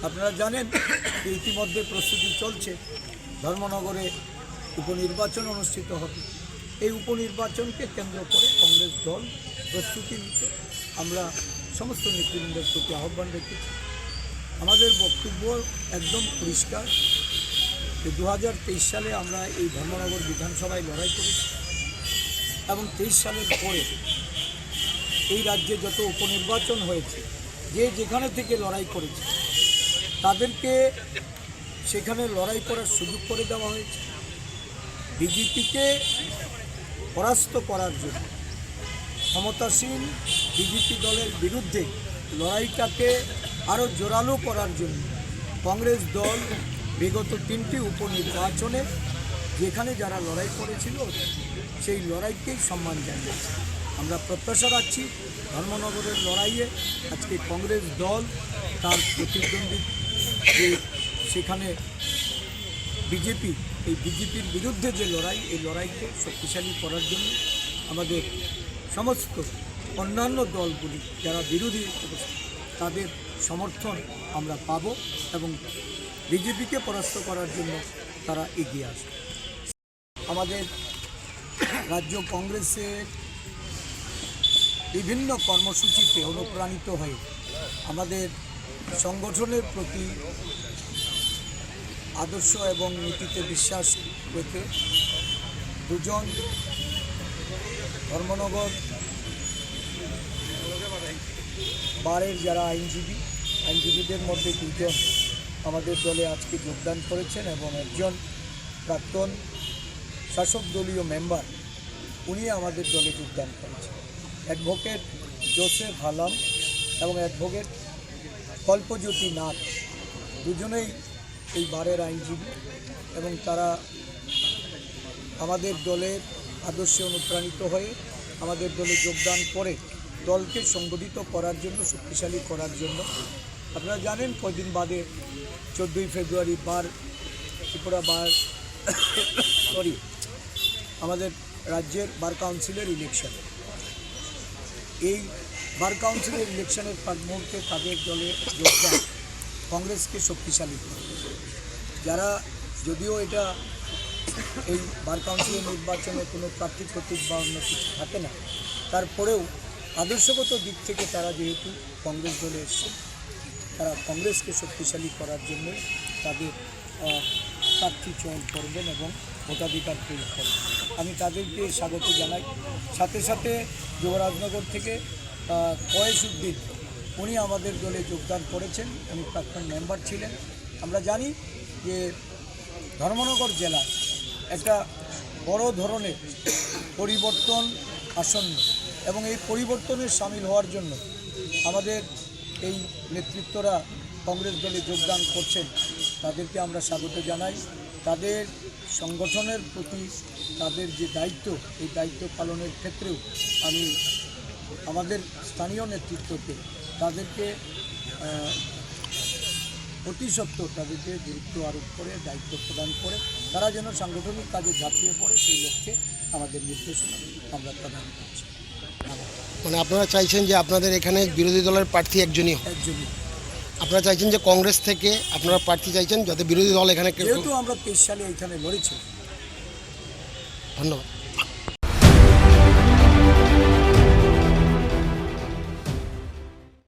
আপনারা জানেন যে ইতিমধ্যে প্রস্তুতি চলছে, ধর্মনগরে উপনির্বাচন অনুষ্ঠিত হবে। এই উপনির্বাচনকে কেন্দ্র করে কংগ্রেস দল প্রস্তুতি নিতে আমরা সমস্ত নেতৃবৃন্দের প্রতি আহ্বান রেখেছি। আমাদের বক্তব্য একদম পরিষ্কার যে 2023 সালে আমরা এই ধর্মনগর বিধানসভায় লড়াই করেছি এবং 23 সালের পরে এই রাজ্যে যত উপনির্বাচন হয়েছে, যে যেখানে থেকে লড়াই করেছে তাদেরকে সেখানে লড়াই করার সুযোগ করে দেওয়া হয়েছে। বিজেপিকে পরাস্ত করার জন্য, ক্ষমতাসীন বিজেপি দলের বিরুদ্ধে লড়াইটাকে আরও জোরালো করার জন্য কংগ্রেস দল বিগত 3টি উপনির্বাচনে যেখানে যারা লড়াই করেছিল সেই লড়াইকেই সম্মান জানিয়েছে। আমরা প্রত্যাশা রাখছি ধর্মনগরের লড়াইয়ে আজকে কংগ্রেস দল তার প্রতিদ্বন্দ্বী যে সেখানে বিজেপি, এই বিজেপির বিরুদ্ধে যে লড়াই, এই লড়াইকে শক্তিশালী করার জন্য আমাদের সমস্ত অন্যান্য দলগুলি যারা বিরোধী তাদের সমর্থন আমরা পাব এবং বিজেপিকে পরাস্ত করার জন্য তারা এগিয়ে আসবে। আমাদের রাজ্য কংগ্রেসের বিভিন্ন কর্মসূচিতে অনুপ্রাণিত হয়ে আমাদের সংগঠনের প্রতি আদর্শ এবং নীতিতে বিশ্বাস রেখে দুজন ধর্মনগর বারের যারা আইনজীবীদের মধ্যে দুজন আমাদের দলে আজকে যোগদান করেছেন এবং একজন প্রাক্তন শাসক দলীয় মেম্বার, উনি আমাদের দলে যোগদান করেছেন। অ্যাডভোকেট জোসেফ হালাম এবং অ্যাডভোকেট কল্পজ্যোতি নাথ দুজনেই এই বারের আইনজীবী এবং তারা আমাদের দলের আদর্শে অনুপ্রাণিত হয়ে আমাদের দলে যোগদান করে দলকে সংগঠিত করার জন্য, শক্তিশালী করার জন্য। আপনারা জানেন কয়দিন বাদে 14ই ফেব্রুয়ারি ত্রিপুরা আমাদের রাজ্যের বার কাউন্সিলের ইলেকশন। এই বার কাউন্সিলের ইলেকশনের প্রাক মুহূর্তে তাদের দলে যোগদান কংগ্রেসকে শক্তিশালী করে। যারা যদিও এটা এই বার কাউন্সিলের নির্বাচনে কোনো প্রার্থী প্রতীক বা অন্য কিছু থাকে না, তারপরেও আদর্শগত দিক থেকে তারা যেহেতু কংগ্রেস দলে এসছে, তারা কংগ্রেসকে শক্তিশালী করার জন্য তাদের প্রার্থী চয়ন করবেন এবং ভোটাধিকার প্রয়োগ করবেন। আমি তাদেরকে স্বাগত জানাই। সাথে সাথে যুবরাজনগর থেকে কয়েসউদ্দিন, উনি আমাদের দলে যোগদান করেছেন, উনি প্রাক্তন মেম্বার ছিলেন। আমরা জানি যে ধর্মনগর জেলায় একটা বড় ধরনের পরিবর্তন আসন্ন এবং এই পরিবর্তনে সামিল হওয়ার জন্য আমাদের এই নেতৃত্বরা কংগ্রেস দলে যোগদান করছেন, তাদেরকে আমরা স্বাগত জানাই। তাদের সংগঠনের প্রতি তাদের যে দায়িত্ব, এই দায়িত্ব পালনের ক্ষেত্রেও আমি আমাদের স্থানীয় নেতৃত্বকে তাদেরকে অতি সত্ত্বর তাদেরকে গুরুত্ব আরোপ করে দায়িত্ব প্রদান করে তারা যেন সাংগঠনিক কাজে ঝাঁপিয়ে পড়ে, সেই লক্ষ্যে আমাদের নির্দেশনা আমরা প্রদান করছি। মানে আপনারা চাইছেন যে আপনাদের এখানে বিরোধী দলের প্রার্থী একজনই, আপনারা চাইছেন যে কংগ্রেস থেকে আপনারা প্রার্থী চাইছেন যাতে বিরোধী দল এখানে, যেহেতু আমরা 23 সালে এখানে লড়েছি। ধন্যবাদ।